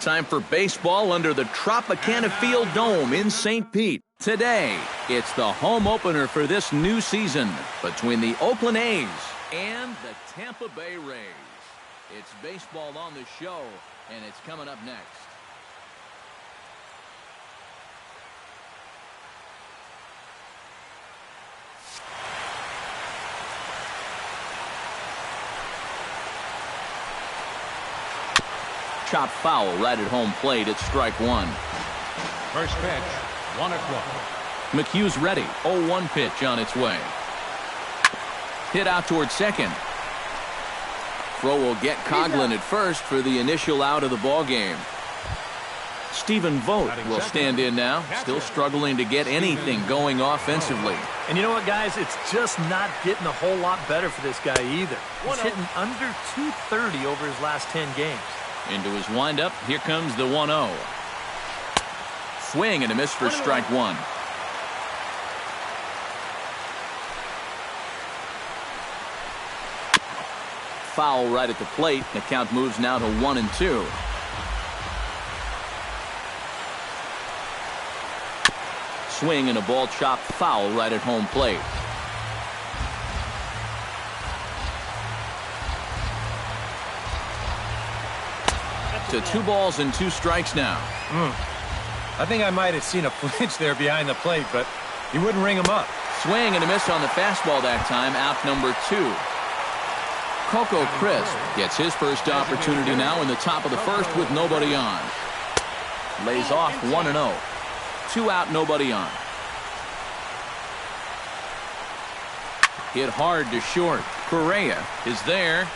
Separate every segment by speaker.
Speaker 1: Time for baseball under the Tropicana Field Dome in St. Pete. Today, it's the home opener for this new season between the Oakland A's and the Tampa Bay Rays. It's baseball on the show, and it's coming up next. Chop foul right at home plate. It's strike one.
Speaker 2: First pitch, 1-1.
Speaker 1: McHugh's ready. 0-1 pitch on its way. Hit out towards second. Throw will get Coughlin at first for the initial out of the ball game. Stephen Vogt will stand in now, still struggling to get anything going offensively.
Speaker 3: And you know what, guys? It's just not getting a whole lot better for this guy either. He's hitting under 230 over his last 10 games.
Speaker 1: Into his windup, here comes the 1-0. Swing and a miss for strike one. Foul right at the plate. The count moves now to 1-2. Swing and a ball chopped foul right at home plate. To 2 balls and 2 strikes now.
Speaker 4: I think I might have seen a flinch there behind the plate, but he wouldn't ring him up.
Speaker 1: Swing and a miss on the fastball that time. Out number 2. Coco Crisp gets his first opportunity now in the top of the first with nobody on. Lays off 1-0. 2 out, nobody on. Hit hard to short. Correa is there.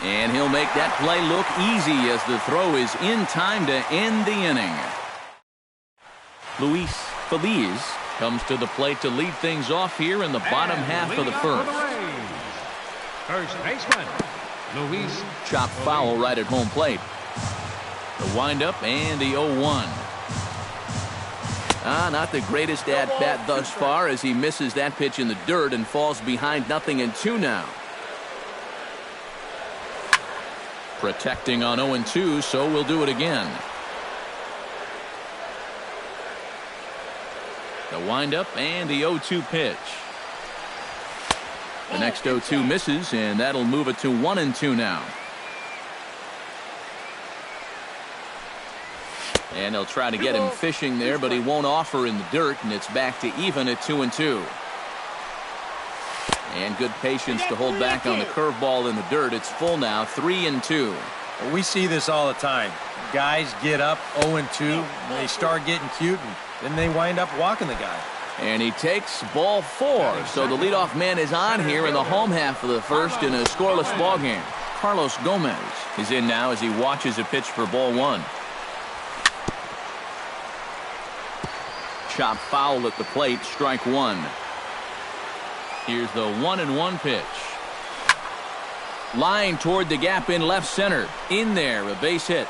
Speaker 1: And he'll make that play look easy as the throw is in time to end the inning. Luis Feliz comes to the plate to lead things off here in the bottom half of the first.
Speaker 2: First baseman, Luis.
Speaker 1: Chop foul right at home plate. The windup and the 0-1. Not the greatest at-bat thus far as he misses that pitch in the dirt and falls behind 0-2 now. Protecting on 0-2, so we'll do it again. The windup and the 0-2 pitch. The next 0-2 misses, and that'll move it to 1-2 now. And they'll try to get him fishing there, but he won't offer in the dirt, and it's back to even at 2-2. And good patience to hold back on the curveball in the dirt. It's full now, 3-2.
Speaker 4: We see this all the time. Guys get up 0-2, they start getting cute, and then they wind up walking the guy.
Speaker 1: And he takes ball 4. So the leadoff man is on here in the home half of the first in a scoreless ball game. Carlos Gomez is in now as he watches a pitch for ball 1. Chop foul at the plate, strike 1. Here's the 1-1 pitch. Line toward the gap in left center. In there, a base hit.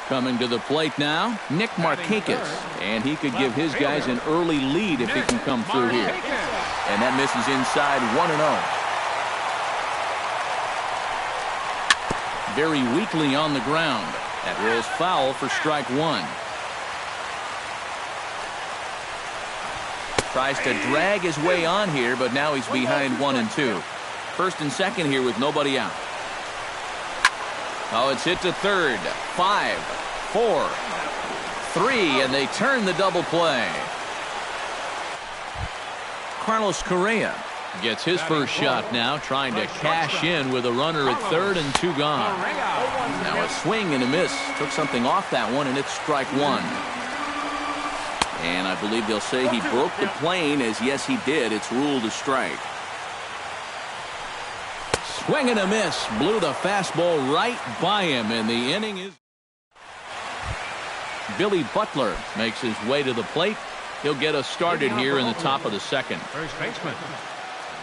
Speaker 1: Coming to the plate now, Nick Markakis. And he could give his guys an early lead if he can come through here. And that misses inside 1-0. Very weakly on the ground. That rolls foul for strike 1. Tries to drag his way on here, but now he's behind 1-2. First and second here with nobody out. Oh, it's hit to third. 5, 4, 3, and they turn the double play. Carlos Correa gets his first shot now, trying to cash in with a runner at third and 2 gone. Now a swing and a miss. Took something off that one, and it's strike 1. And I believe they'll say he broke the plane, as yes he did. It's ruled a strike. Swing and a miss. Blew the fastball right by him, and the inning is... Billy Butler makes his way to the plate. He'll get us started here in the top of the second.
Speaker 2: First baseman,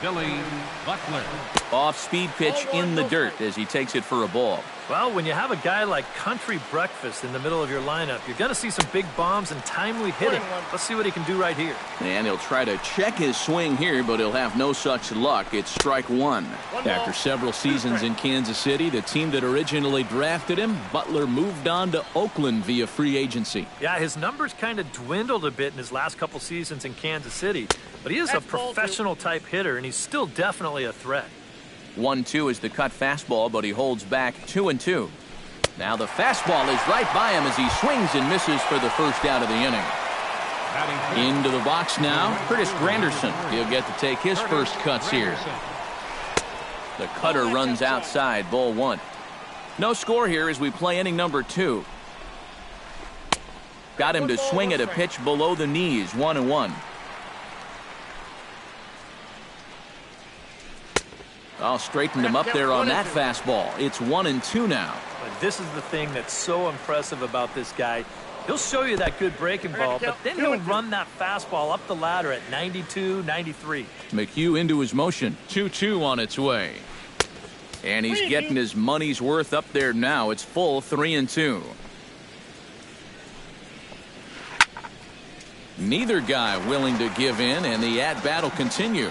Speaker 2: Billy Butler.
Speaker 1: Off-speed pitch in the dirt as he takes it for a ball.
Speaker 3: Well, when you have a guy like Country Breakfast in the middle of your lineup, you're going to see some big bombs and timely hitting. Let's see what he can do right here.
Speaker 1: And he'll try to check his swing here, but he'll have no such luck. It's strike one. After several seasons in Kansas City, the team that originally drafted him, Butler, moved on to Oakland via free agency.
Speaker 3: Yeah, his numbers kind of dwindled a bit in his last couple seasons in Kansas City, but he is a professional-type hitter, and he's still definitely a threat.
Speaker 1: 1-2 is the cut fastball, but he holds back 2-2. Now the fastball is right by him as he swings and misses for the first out of the inning. Into the box now, Curtis Granderson. He'll get to take his first cuts here. The cutter runs outside, ball one. No score here as we play inning number 2. Got him to swing at a pitch below the knees, 1-1. I'll straighten him up there on that fastball. It's 1-2 now.
Speaker 3: But this is the thing that's so impressive about this guy. He'll show you that good breaking ball, but then he'll run that fastball up the ladder at 92, 93.
Speaker 1: McHugh into his motion. 2-2 on its way. And he's getting his money's worth up there now. It's full 3-2. Neither guy willing to give in, and the at-bat will continue.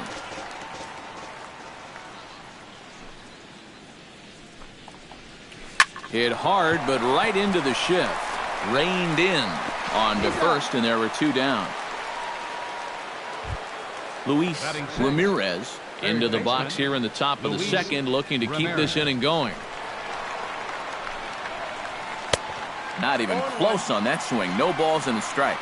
Speaker 1: Hit hard, but right into the shift. Reined in on to first, and there were 2 down. Luis Ramirez into the box here in the top of the second, looking to keep this inning going. Not even close on that swing. No balls and a strike.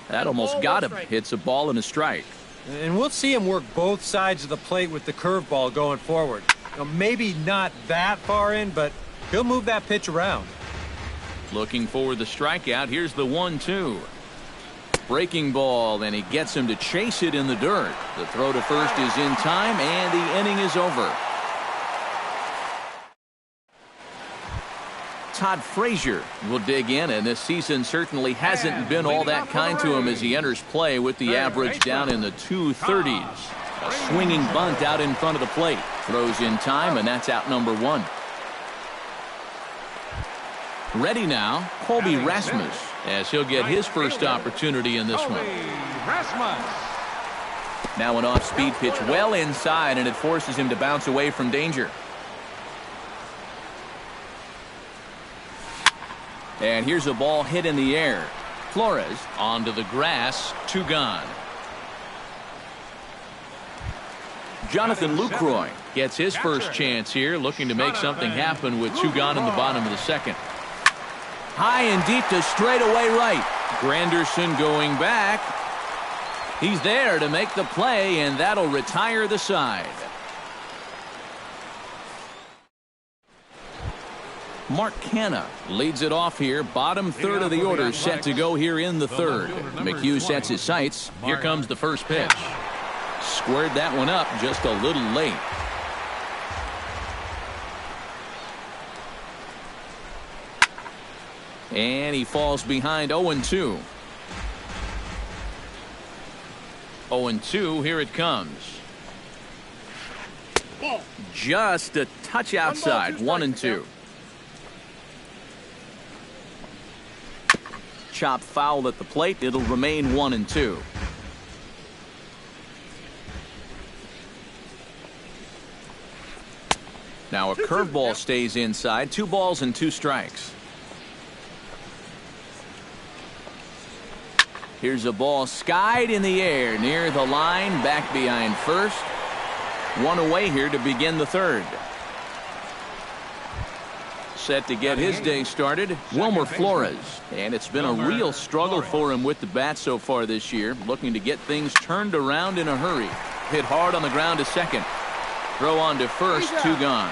Speaker 1: That almost got him. Hits a ball and a strike.
Speaker 4: And we'll see him work both sides of the plate with the curveball going forward. Maybe not that far in, but he'll move that pitch around.
Speaker 1: Looking for the strikeout. Here's the 1-2. Breaking ball, and he gets him to chase it in the dirt. The throw to first is in time, and the inning is over. Todd Frazier will dig in, and this season certainly hasn't been all that kind to him as he enters play with the average down in the 230s. A swinging bunt out in front of the plate. Throws in time, and that's out number 1. Ready now, Colby Rasmus, as he'll get his first opportunity in this one. Now an off-speed pitch well inside, and it forces him to bounce away from danger. And here's a ball hit in the air. Flores onto the grass, 2 gone. Jonathan Lucroy gets his first chance here, looking to make something happen with 2 gone in the bottom of the second. High and deep to straightaway right. Granderson going back. He's there to make the play, and that'll retire the side. Mark Canha leads it off here. Bottom third of the order set to go here in the third. McHugh sets his sights. Here comes the first pitch. Squared that one up just a little late. And he falls behind 0-2. 0-2, here it comes. Just a touch outside, 1-2. Chop foul at the plate. It'll remain 1-2. Now a curveball stays inside. 2 balls and 2 strikes. Here's a ball skied in the air near the line, back behind first. 1 away here to begin the third. Set to get his day started, Wilmer Flores. And it's been a real struggle for him with the bat so far this year, looking to get things turned around in a hurry. Hit hard on the ground to second. Throw on to first, 2 gone.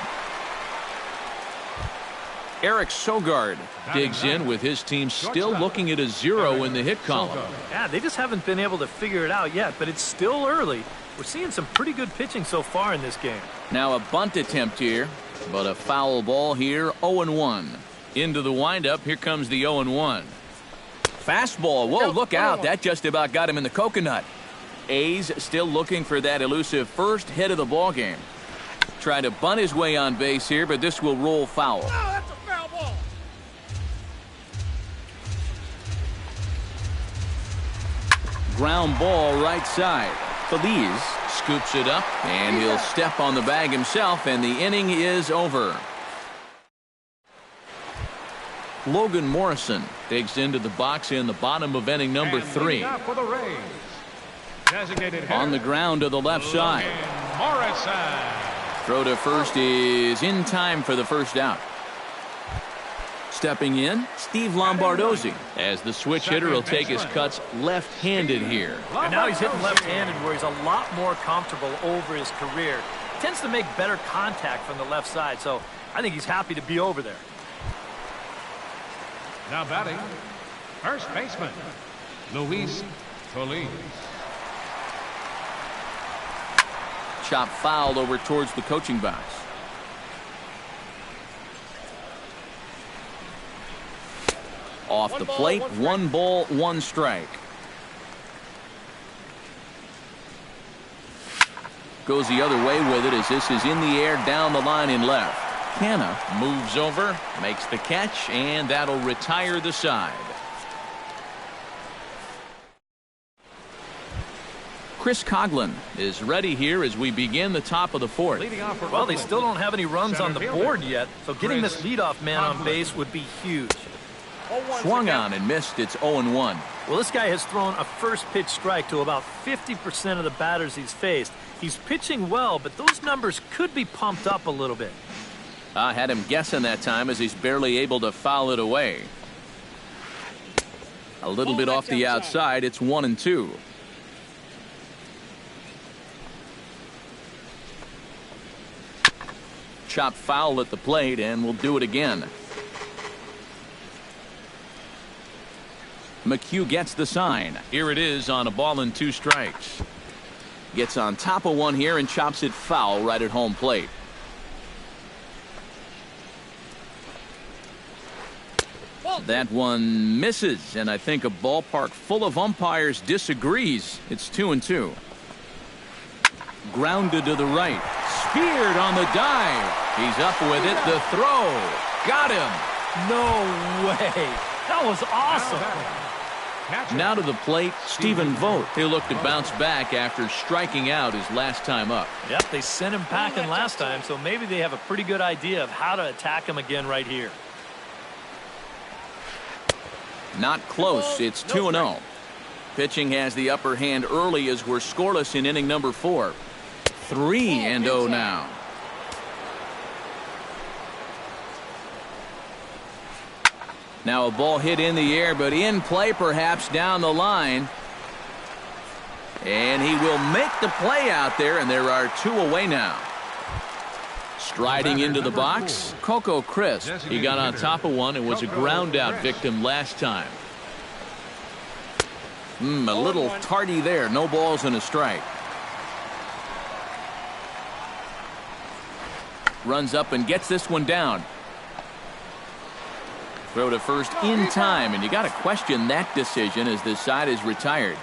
Speaker 1: Eric Sogard digs in with his team still looking at a 0 in the hit column.
Speaker 3: Yeah, they just haven't been able to figure it out yet, but it's still early. We're seeing some pretty good pitching so far in this game.
Speaker 1: Now a bunt attempt here, but a foul ball here, 0-1. Into the windup, here comes the 0-1. Fastball, whoa, look out, that just about got him in the coconut. A's still looking for that elusive first hit of the ball game. Trying to bunt his way on base here, but this will roll foul.
Speaker 5: Oh, that's a foul ball.
Speaker 1: Ground ball right side. Feliz scoops it up, and he'll step on the bag himself, and the inning is over. Logan Morrison digs into the box in the bottom of inning number 3.
Speaker 2: For the Rays, designated
Speaker 1: On the ground to the left side.
Speaker 2: Morrison.
Speaker 1: Throw to first is in time for the first out. Stepping in, Steve Lombardozzi, as the switch hitter will take his cuts left-handed here.
Speaker 3: And now he's hitting left-handed where he's a lot more comfortable over his career. Tends to make better contact from the left side, so I think he's happy to be over there.
Speaker 2: Now batting, first baseman, Luis Feliz.
Speaker 1: Chop foul over towards the coaching box. Off the plate, 1 ball, 1 strike. Goes the other way with it as this is in the air down the line in left. Canna moves over, makes the catch, and that'll retire the side. Chris Coughlin is ready here as we begin the top of the 4th.
Speaker 3: Well, they still don't have any runs on the board yet, so getting this leadoff man on base would be huge.
Speaker 1: Swung on and missed. It's 0-1.
Speaker 3: Well, this guy has thrown a first pitch strike to about 50% of the batters he's faced. He's pitching well, but those numbers could be pumped up a little bit.
Speaker 1: I had him guessing that time as he's barely able to foul it away. A little bit off the outside. It's 1-2. Chop foul at the plate, and we'll do it again. McHugh gets the sign. Here it is on a ball and 2 strikes. Gets on top of one here and chops it foul right at home plate. That one misses, and I think a ballpark full of umpires disagrees. It's 2-2. Grounded to the right. Speared on the dive. He's up with it. The throw. Got him.
Speaker 3: No way. That was awesome.
Speaker 1: Now to the plate, Stephen Vogt. He'll look to bounce back after striking out his last time up.
Speaker 3: Yep, they sent him packing last time, so maybe they have a pretty good idea of how to attack him again right here.
Speaker 1: Not close. It's 2-0. Pitching has the upper hand early as we're scoreless in inning number 4. 3-0 now. Now a ball hit in the air, but in play perhaps down the line. And he will make the play out there, and there are 2 away now. Striding into the box, Coco Crisp. He got on top of one and was a ground out victim last time. A little tardy there. No balls and a strike. Runs up and gets this one down. Throw to first in time, and you got to question that decision as this side is retired.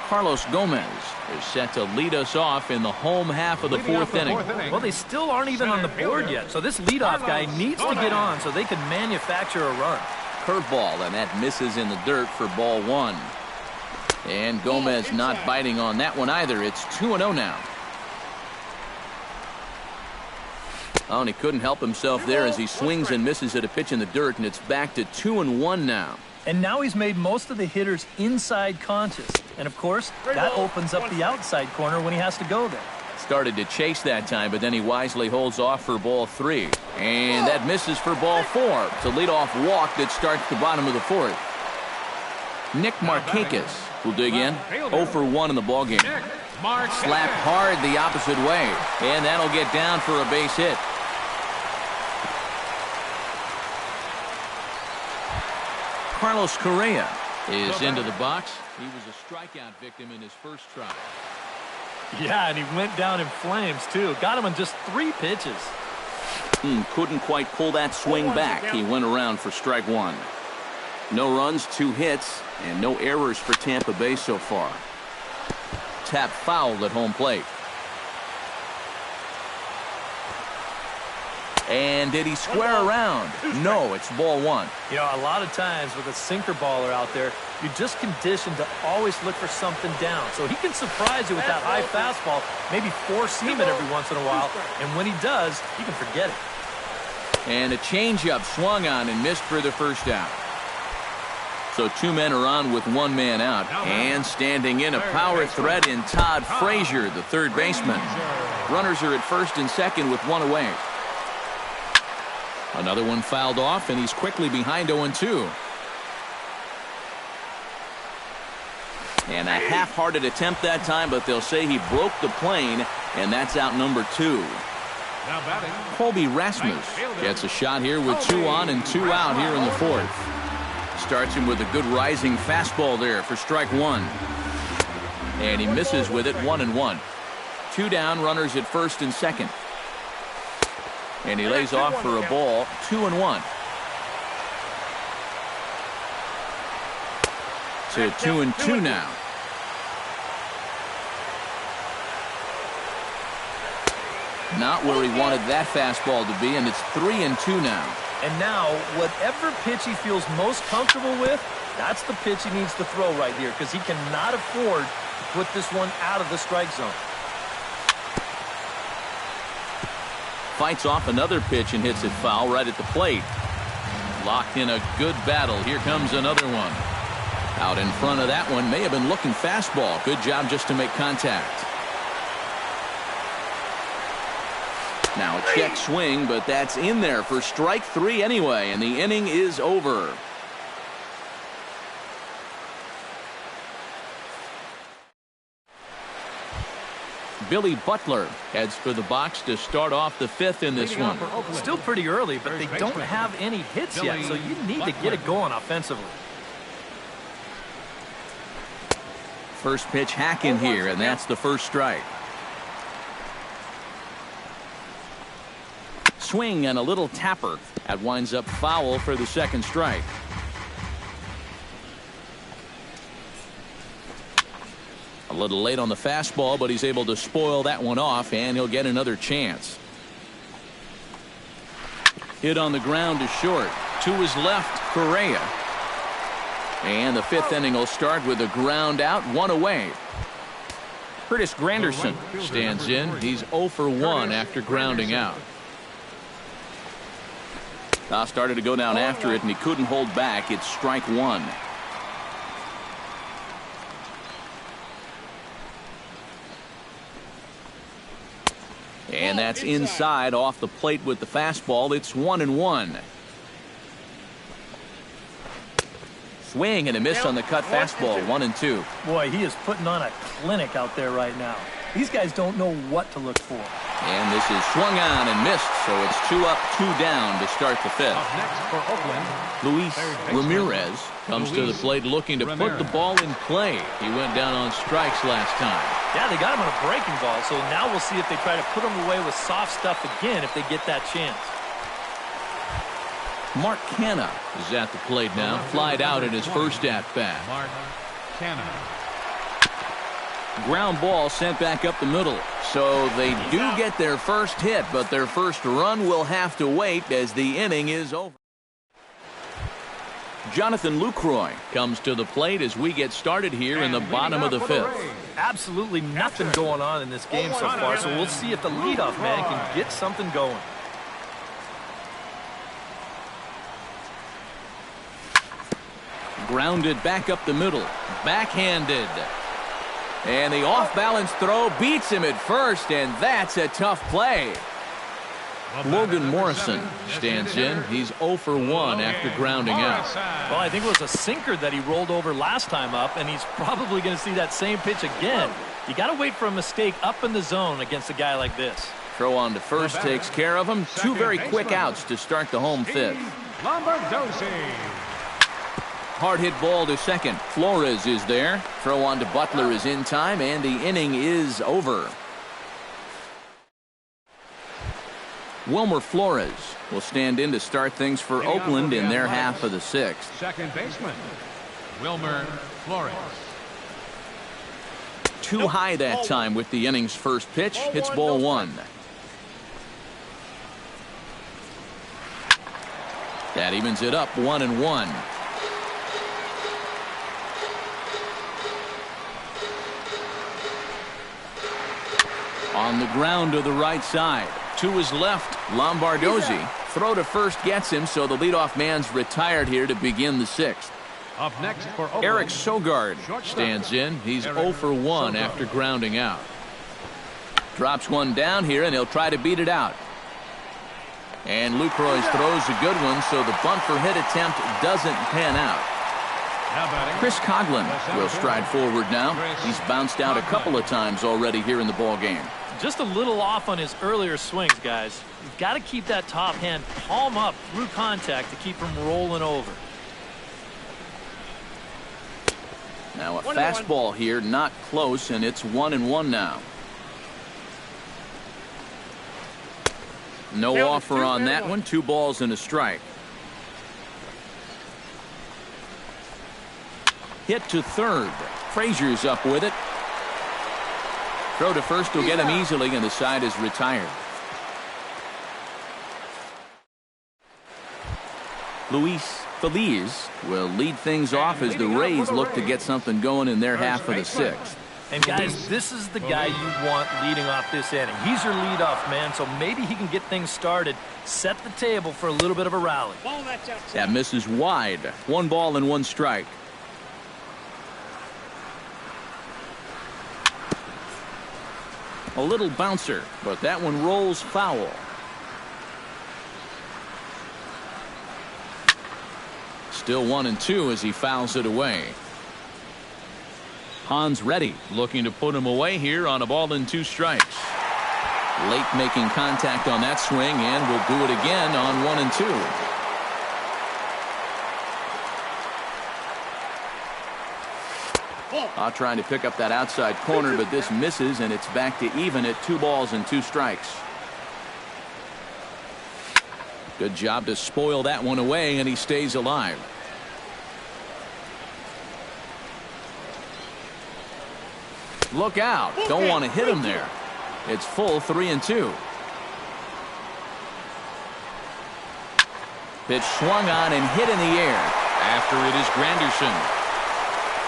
Speaker 1: Carlos Gomez is set to lead us off in the home half of the 4th inning.
Speaker 3: Well, they still aren't even on the board yet, so this leadoff guy needs to get on so they can manufacture a run.
Speaker 1: Curveball, and that misses in the dirt for ball 1. And Gomez not biting on that one either. It's 2-0 now. Oh, and he couldn't help himself there as he swings and misses at a pitch in the dirt, and it's back to 2-1 now.
Speaker 3: And now he's made most of the hitters inside conscious. And, of course, that opens up the outside corner when he has to go there.
Speaker 1: Started to chase that time, but then he wisely holds off for ball 3. And that misses for ball 4. It's a leadoff walk that starts the bottom of the 4th. Nick Markakis will dig in. 0 for 1 in the ballgame. Slapped hard the opposite way. And that'll get down for a base hit. Carlos Correa is into the box. He was a strikeout victim in his first try.
Speaker 3: Yeah, and he went down in flames, too. Got him in just 3 pitches.
Speaker 1: Couldn't quite pull that swing back. He went around for strike 1. No runs, 2 hits, and no errors for Tampa Bay so far. Tap fouled at home plate. And did he square around? No, it's ball 1.
Speaker 3: You know, a lot of times with a sinker baller out there, you're just conditioned to always look for something down. So he can surprise you with that high fastball, maybe four-seam it every once in a while, and when he does, you can forget it.
Speaker 1: And a changeup swung on and missed for the first out. So 2 men are on with 1 man out. And standing in, a power threat in Todd Frazier, the third baseman. Runners are at first and second with 1 away. Another one fouled off, and he's quickly behind 0-2. And a half-hearted attempt that time, but they'll say he broke the plane, and that's out number 2.
Speaker 2: Now batting,
Speaker 1: Colby Rasmus gets a shot here with 2 on and 2 out here in the 4th. Starts him with a good rising fastball there for strike 1. And he misses with it, 1-1. 2 down, runners at first and second. And he lays off for a ball, 2-1. So 2-2 now. Not where he wanted that fastball to be, and it's 3-2 now.
Speaker 3: And now, whatever pitch he feels most comfortable with, that's the pitch he needs to throw right here, because he cannot afford to put this one out of the strike zone.
Speaker 1: Fights off another pitch and hits it foul right at the plate. Locked in a good battle. Here comes another one. Out in front of that one, may have been looking fastball. Good job just to make contact. Now a check swing, but that's in there for strike 3 anyway, and the inning is over. Billy Butler heads for the box to start off the 5th in this one.
Speaker 3: Still pretty early, but they don't have any hits yet, so you need to get it going offensively.
Speaker 1: First pitch hack in here, and that's the first strike. Swing and a little tapper. That winds up foul for the second strike. A little late on the fastball, but he's able to spoil that one off, and he'll get another chance. Hit on the ground to short. To his left, Correa. And the 5th inning will start with a ground out, 1 away. Curtis Granderson stands in. He's 0 for 1 after grounding out. Started to go down after it, and he couldn't hold back. It's strike 1. And that's inside off the plate with the fastball. It's 1-1. Swing and a miss on the cut fastball, 1-2.
Speaker 3: Boy, he is putting on a clinic out there right now. These guys don't know what to look for.
Speaker 1: And this is swung on and missed, so it's 2 up, 2 down to start the 5th.
Speaker 2: up next for Oakland,
Speaker 1: Luis Ramirez comes to the plate looking to put the ball in play. He went down on strikes last time.
Speaker 3: Yeah, they got him on a breaking ball, so now we'll see if they try to put him away with soft stuff again if they get that chance.
Speaker 1: Mark Canha is at the plate now. Flied out in his first at-bat.
Speaker 2: Mark Canha.
Speaker 1: Ground ball sent back up the middle. So they do get their first hit, but their first run will have to wait as the inning is over. Jonathan Lucroy comes to the plate as we get started here in the bottom of the 5th.
Speaker 3: Absolutely nothing going on in this game so far, so we'll see if the leadoff man can get something going.
Speaker 1: Grounded back up the middle. Backhanded. And the off-balance throw beats him at first, and that's a tough play. Logan Morrison stands in. He's 0 for 1 after grounding out.
Speaker 3: Well, I think it was a sinker that he rolled over last time up, and he's probably going to see that same pitch again. You got to wait for a mistake up in the zone against a guy like this.
Speaker 1: Throw on to first takes care of him. 2 very quick outs to start the home 5th. Hard hit ball to second. Flores is there. Throw on to Butler is in time, and the inning is over. Wilmer Flores will stand in to start things for Oakland in their half of the sixth.
Speaker 2: Second baseman, Wilmer Flores.
Speaker 1: Too high that time with the inning's first pitch. It's ball one. That evens it up 1-1. On the ground to the right side. To his left, Lombardozzi. Throw to first gets him, so the leadoff man's retired here to begin the sixth.
Speaker 2: Up next for Oakland,
Speaker 1: Eric Sogard stands in. He's 0 for 1 after grounding out. Drops one down here, and he'll try to beat it out. And Lucroy throws a good one, so the bunt for hit attempt doesn't pan out. Chris Coghlan will stride forward now. He's bounced out a couple of times already here in the ball game.
Speaker 3: Just a little off on his earlier swings, guys. You've got to keep that top hand palm up through contact to keep him rolling over.
Speaker 1: Now a fastball here, not close, and it's 1-1 now. No offer on that one. 2 balls and a strike. Hit to third. Frazier's up with it. Throw to first will get him easily, and the side is retired. Luis Feliz will lead things off as the Rays look to get something going in their half of the sixth.
Speaker 3: And guys, this is the guy you want leading off this inning. He's your leadoff man, so maybe he can get things started, set the table for a little bit of a rally.
Speaker 1: That misses wide. 1 ball and 1 strike. A little bouncer, but that one rolls foul. Still 1-2 as he fouls it away. Hans ready, looking to put him away here on a ball and 2 strikes. Late making contact on that swing, and will do it again on 1-2. Trying to pick up that outside corner, but this misses, and it's back to even at 2 balls and 2 strikes. Good job to spoil that one away, and he stays alive. Look out. Don't want to hit him there. It's full 3-2. Pitch swung on and hit in the air. After it is Granderson.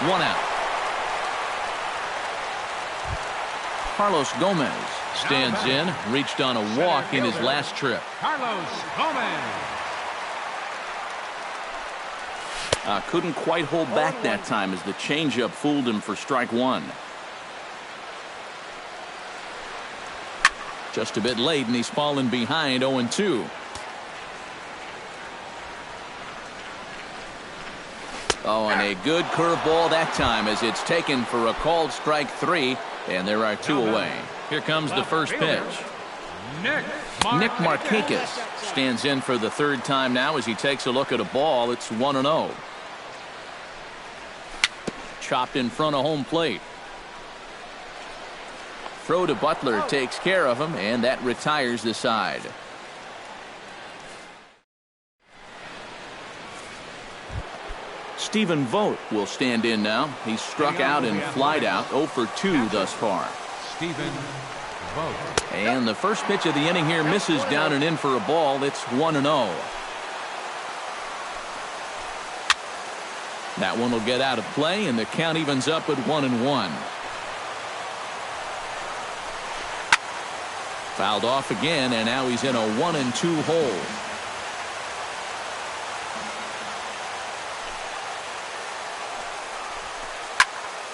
Speaker 1: 1 out. Carlos Gomez stands in. Reached on a walk in his last trip.
Speaker 2: Carlos Gomez.
Speaker 1: Couldn't quite hold back that time as the changeup fooled him for strike 1. Just a bit late, and he's fallen behind 0-2. Oh, and a good curveball that time as it's taken for a called strike 3, and there are 2 away. Here comes the first pitch. Nick Markakis stands in for the 3rd time now as he takes a look at a ball. It's 1-0. Chopped in front of home plate. Throw to Butler takes care of him, and that retires the side. Stephen Vogt will stand in now. He's struck out and flied out. 0 for 2 thus far.
Speaker 2: Stephen Vogt.
Speaker 1: And the first pitch of the inning here misses down and in for a ball. It's 1-0. That one will get out of play, and the count evens up at 1-1. Fouled off again, and now he's in a 1-2 hole.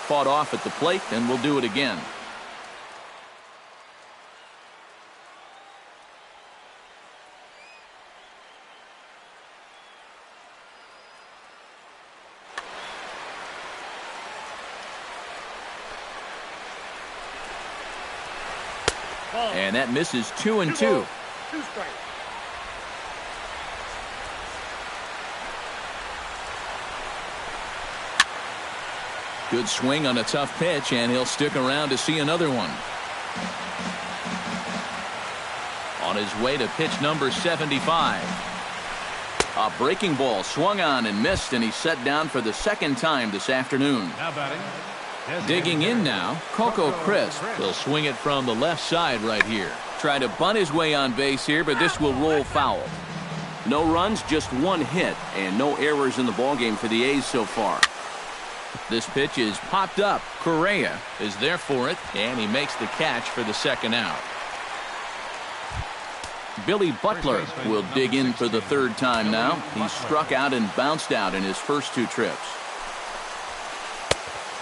Speaker 1: Fought off at the plate, and we'll do it again. And that misses 2-2.
Speaker 5: 2 strikes.
Speaker 1: Good swing on a tough pitch, and he'll stick around to see another one. On his way to pitch number 75. A breaking ball swung on and missed, and he's set down for the second time this afternoon.
Speaker 2: Now batting.
Speaker 1: Digging in now, Coco Crisp. He'll swing it from the left side right here. Try to bunt his way on base here, but this will roll foul. No runs, just one hit, and no errors in the ballgame for the A's so far. This pitch is popped up. Correa is there for it, and he makes the catch for the second out. Billy Butler will dig in for the third time now. He struck out and bounced out in his first two trips.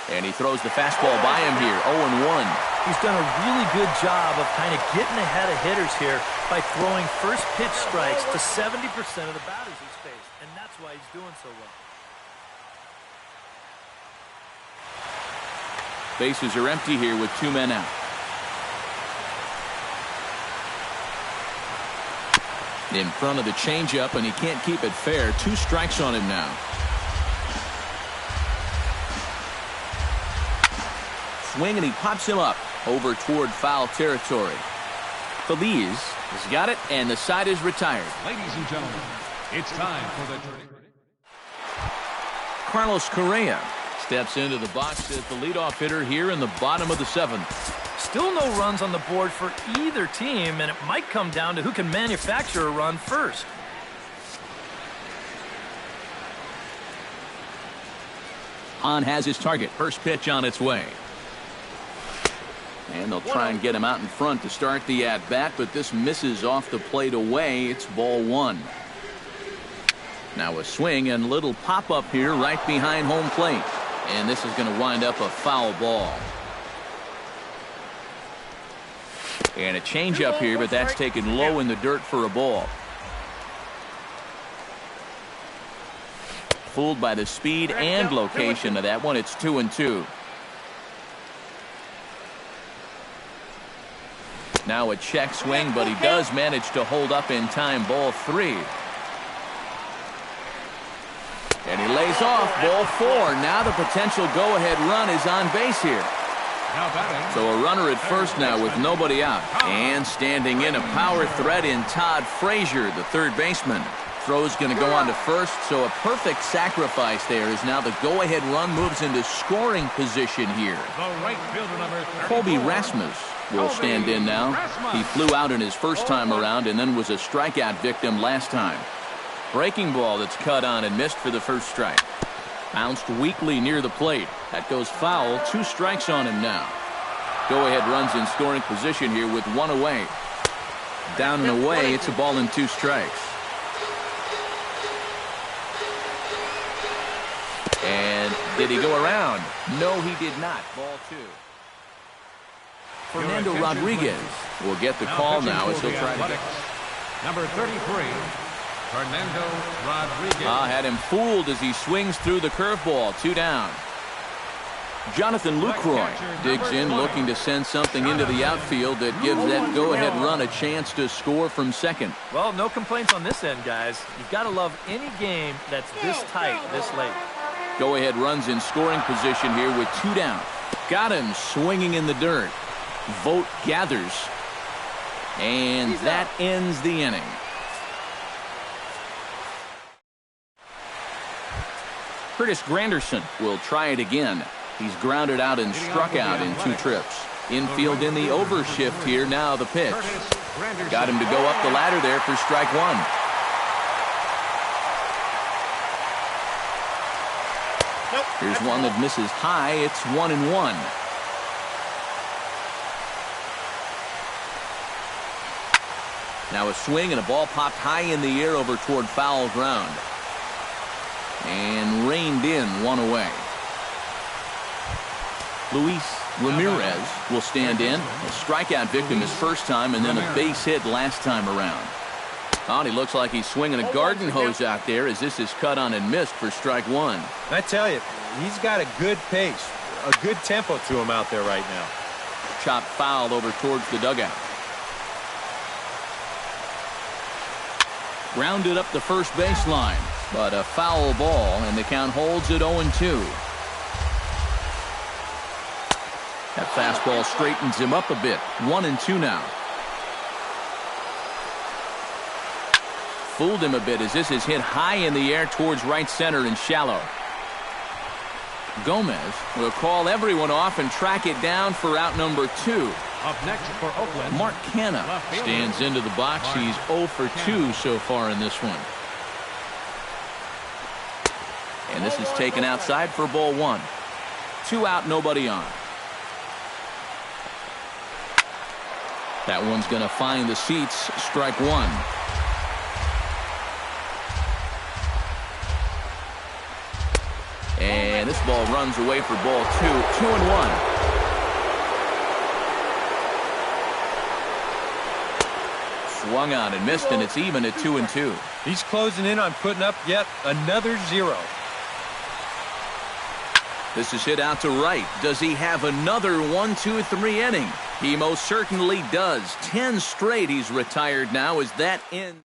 Speaker 1: And he throws the fastball by him here, 0-1.
Speaker 3: He's done a really good job of kind of getting ahead of hitters here by throwing first pitch strikes to 70% of the batters he's faced, and that's why he's doing so well.
Speaker 1: Bases are empty here with two men out. In front of the changeup, and he can't keep it fair. 2 strikes on him now. Swing, and he pops him up over toward foul territory. Feliz has got it, and the side is retired.
Speaker 2: Ladies and gentlemen, it's time for the
Speaker 1: Carlos Correa steps into the box as the leadoff hitter here in the bottom of the 7th.
Speaker 3: Still no runs on the board for either team, and it might come down to who can manufacture a run first.
Speaker 1: Hahn has his target. First pitch on its way. And they'll try and get him out in front to start the at-bat, but this misses off the plate away. It's ball 1. Now a swing and little pop-up here right behind home plate. And this is going to wind up a foul ball. And a changeup here, but that's taken low in the dirt for a ball. Fooled by the speed and location of that one. It's 2-2. Now a check swing, but he does manage to hold up in time. Ball 3. And he lays off. Ball 4. Now the potential go-ahead run is on base here. So a runner at first now with nobody out. And standing in, a power threat in Todd Frazier, the third baseman. Throw's going to go on to first, so a perfect sacrifice there as now the go-ahead run moves into scoring position here. Colby Rasmus will stand in now. He flew out in his first time around and then was a strikeout victim last time. Breaking ball that's cut on and missed for the first strike. Bounced weakly near the plate. That goes foul. 2 strikes on him now. Go-ahead runs in scoring position here with 1 away. Down and away, it's a ball and 2 strikes. And did he go around? No, he did not. Ball 2. Fernando Rodriguez will get the call now as he'll try to get
Speaker 2: number 33. Fernando Rodriguez.
Speaker 1: Had him fooled as he swings through the curveball. 2 down. Jonathan Lucroy digs in, looking to send something into the outfield that gives that go-ahead run a chance to score from second.
Speaker 3: Well, no complaints on this end, guys. You've got to love any game that's this tight, this late.
Speaker 1: Go-ahead runs in scoring position here with 2 down. Got him swinging in the dirt. Vote gathers. And that ends the inning. Curtis Granderson will try it again. He's grounded out and struck out in 2 trips. Infield in the overshift here. Now the pitch. Got him to go up the ladder there for strike 1. Here's one that misses high. It's 1-1. Now a swing and a ball popped high in the air over toward foul ground. And reined in, 1 away. Luis Ramirez will stand in. A strikeout victim his first time and then a base hit last time around. Oh, he looks like he's swinging a garden hose out there as this is cut on and missed for strike 1.
Speaker 4: I tell you, he's got a good pace, a good tempo to him out there right now.
Speaker 1: Chopped foul over towards the dugout. Grounded up the first baseline, but a foul ball, and the count holds at 0-2. That fastball straightens him up a bit. 1-2 now. fooled him a bit as this is hit high in the air towards right center and shallow. Gomez will call everyone off and track it down for out number 2.
Speaker 2: Up next for Oakland,
Speaker 1: Mark Canha stands into the box. He's 0 for 2 so far in this one. And this is taken outside for ball 1. 2 out, nobody on. That one's going to find the seats. Strike 1. And this ball runs away for ball 2. 2-1. Swung on and missed, and it's even at 2-2.
Speaker 4: He's closing in on putting up yet another 0.
Speaker 1: This is hit out to right. Does he have another 1-2-3 inning? He most certainly does. 10 straight he's retired now. Is that in?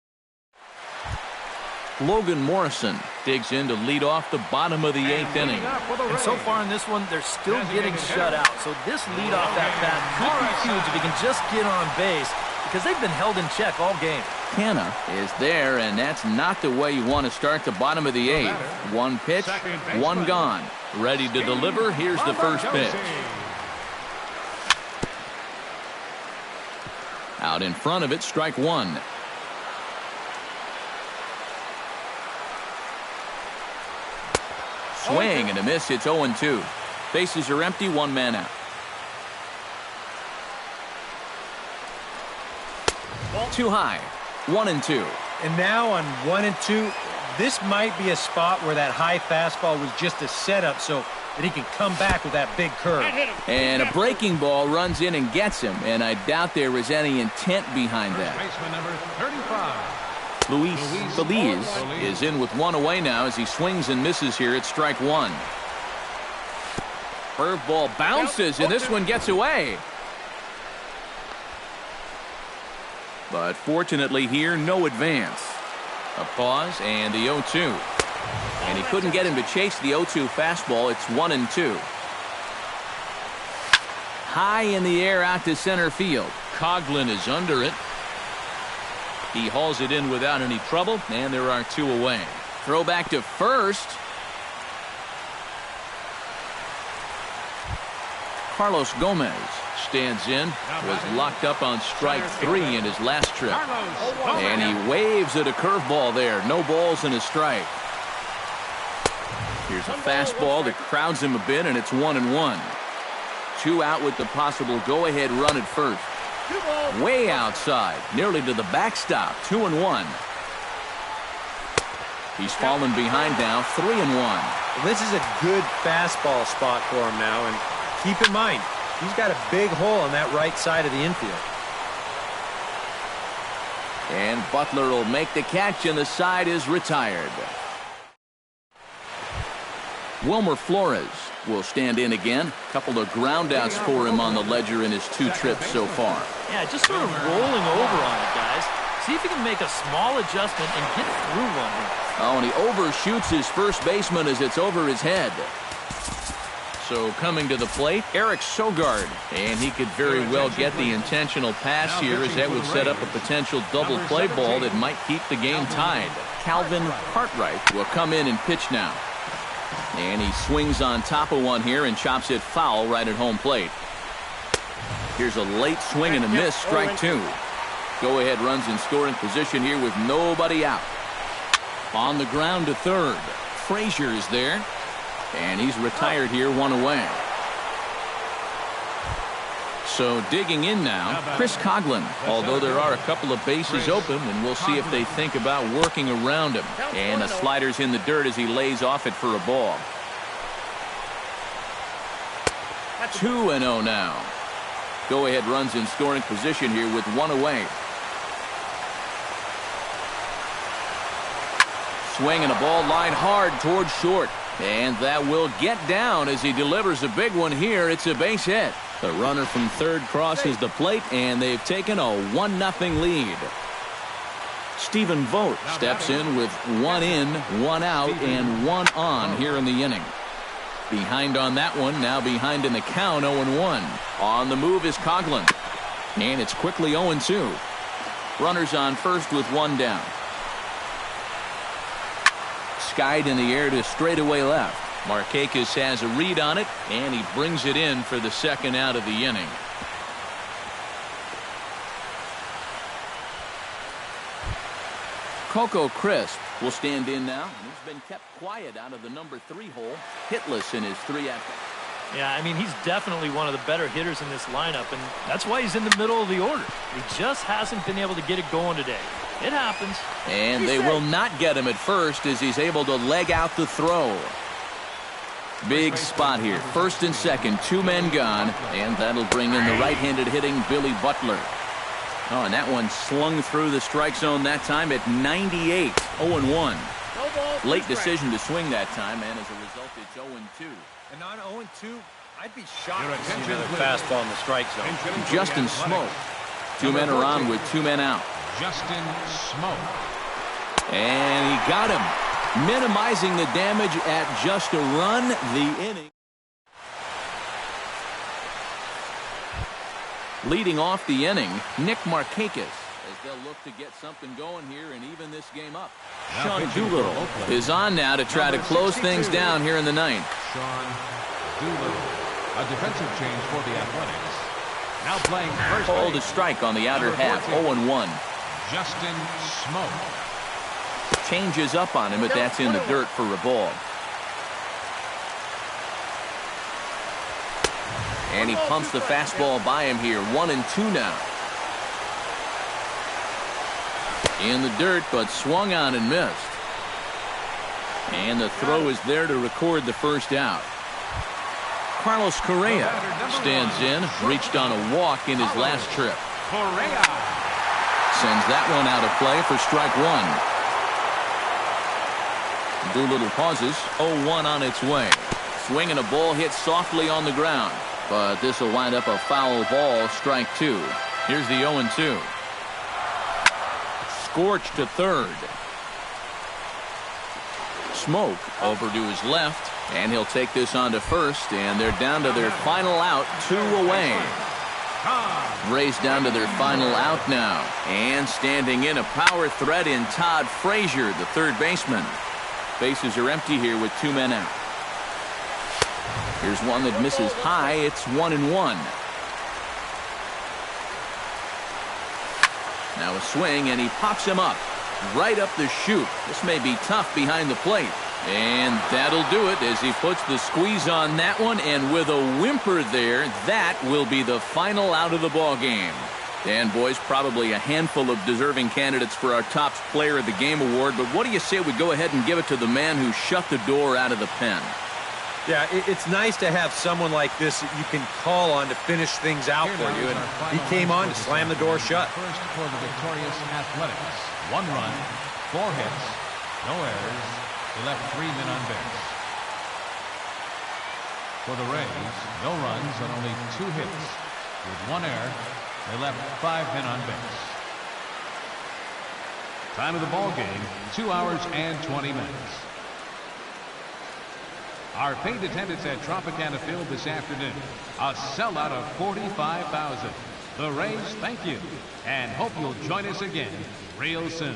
Speaker 1: Logan Morrison digs in to lead off the bottom of the 8th inning.
Speaker 3: And so far in this one, they're still getting shut out. So this leadoff at bat could be huge if he can just get on base, because they've been held in check all game.
Speaker 1: Canha is there, and that's not the way you want to start the bottom of the 8th. 1 pitch, 1 gone. Ready to deliver. Here's the first pitch. Out in front of it, strike 1. Swing and a miss. It's 0-2. Bases are empty. 1 man out. Too high. 1-2.
Speaker 4: And now on 1-2, this might be a spot where that high fastball was just a setup so that he can come back with that big curve.
Speaker 1: And a breaking ball runs in and gets him, and I doubt there was any intent behind that.
Speaker 2: baseman number 35.
Speaker 1: Luis Feliz is in with 1 away now as he swings and misses here at strike 1. Curveball bounces, and this one gets away. But fortunately here, no advance. A pause and the 0-2. And he couldn't get him to chase the 0-2 fastball. It's 1-2. High in the air out to center field. Coghlan is under it. He hauls it in without any trouble, and there are 2 away. Throw back to first. Carlos Gomez stands in, was locked up on strike 3 in his last trip. And he waves at a curveball there. No balls and a strike. Here's a fastball that crowds him a bit, and it's 1-1. 2 out with the possible go-ahead run at first. Way outside, nearly to the backstop. 2-1. He's fallen behind now. 3-1.
Speaker 4: Well, this is a good fastball spot for him now, and keep in mind, he's got a big hole on that right side of the infield.
Speaker 1: And Butler will make the catch, and the side is retired. Wilmer Flores will stand in again. A couple of groundouts for him on the ledger in his 2 trips so far.
Speaker 3: Yeah, just sort of rolling over on it, guys. See if he can make a small adjustment and get through one here.
Speaker 1: Oh, and he overshoots his first baseman as it's over his head. So coming to the plate, Eric Sogard. And he could very well get the intentional pass here, as that would set up a potential double play ball that might keep the game tied. Calvin Cartwright will come in and pitch now. And he swings on top of one here and chops it foul right at home plate. Here's a late swing and a miss, strike 2. Go-ahead runs in scoring position here with nobody out. On the ground to third. Frazier is there. And he's retired here, 1 away. So digging in now, Chris Coghlan, although there are a couple of bases open, and we'll see if they think about working around him. And a slider's in the dirt as he lays off it for a ball. 2-0 now. Go-ahead runs in scoring position here with 1 away. Swing and a ball lined hard towards short. And that will get down as he delivers a big one here. It's a base hit. The runner from third crosses the plate, and they've taken a 1-0 lead. Stephen Vogt steps in with 1 in, 1 out, and 1 on here in the inning. Behind on that one, now behind in the count, 0-1. On the move is Coghlan. And it's quickly 0-2. Runners on first with 1 down. skied in the air to straightaway left. Markakis has a read on it, and he brings it in for the second out of the inning. Coco Crisp will stand in now, and he's been kept quiet out of the number 3 hole, hitless in his 3 at-bats.
Speaker 3: Yeah, I mean, he's definitely one of the better hitters in this lineup, and that's why he's in the middle of the order. He just hasn't been able to get it going today. It happens.
Speaker 1: And they will not get him at first as he's able to leg out the throw. Big spot here. First and second, 2 men gone, and that'll bring in the right-handed hitting Billy Butler. Oh, and that one slung through the strike zone that time at 98. 0-1. Late decision to swing that time, and as a result, it's 0-2.
Speaker 4: And on 0-2, I'd be shocked to see another fastball in the strike zone.
Speaker 1: Justin Smoke. 2 men are on with 2 men out.
Speaker 2: Justin Smoke.
Speaker 1: And he got him. Minimizing the damage at just a run. The inning. Leading off the inning, Nick Markakis, as they'll look to get something going here and even this game up. Sean Doolittle is on now to try to close things down here in the 9th.
Speaker 2: Sean Doolittle. A defensive change for the Athletics. Now playing first
Speaker 1: Called
Speaker 2: base.
Speaker 1: a strike on the outer half. 0-1.
Speaker 2: Justin Smoke.
Speaker 1: Changes up on him, but that's in the dirt for a ball. And he pumps the fastball by him here. 1-2 now. In the dirt, but swung on and missed. And the throw is there to record the first out. Carlos Correa stands in, reached on a walk in his last trip.
Speaker 2: Correa.
Speaker 1: Sends that one out of play for strike 1. Doolittle pauses. 0-1 on its way. Swinging a ball hit softly on the ground. But this will wind up a foul ball, strike 2. Here's the 0-2. Scorched to third. Smoke over to his left, and he'll take this on to first, and they're down to their final out, 2 away. Rays down to their final out now, and standing in a power threat in Todd Frazier, the third baseman. Bases are empty here with 2 men out. Here's one that misses high. It's 1-1. Now a swing, and he pops him up. Right up the chute. This may be tough behind the plate. And that'll do it as he puts the squeeze on that one. And with a whimper there, that will be the final out of the ball game. And, boys, probably a handful of deserving candidates for our top player of the game award. But what do you say we go ahead and give it to the man who shut the door out of the pen?
Speaker 4: Yeah, it's nice to have someone like this that you can call on to finish things out for you. And he came on to slam the door shut.
Speaker 2: First for the victorious Athletics. 1 run, 4 hits, no errors. He left 3 men on base. For the Rays, no runs and only 2 hits. With 1 error, they left 5 men on base. Time of the ball game, 2 hours and 20 minutes. Our paid attendance at Tropicana Field this afternoon, a sellout of 45,000. The Rays thank you and hope you'll join us again real soon.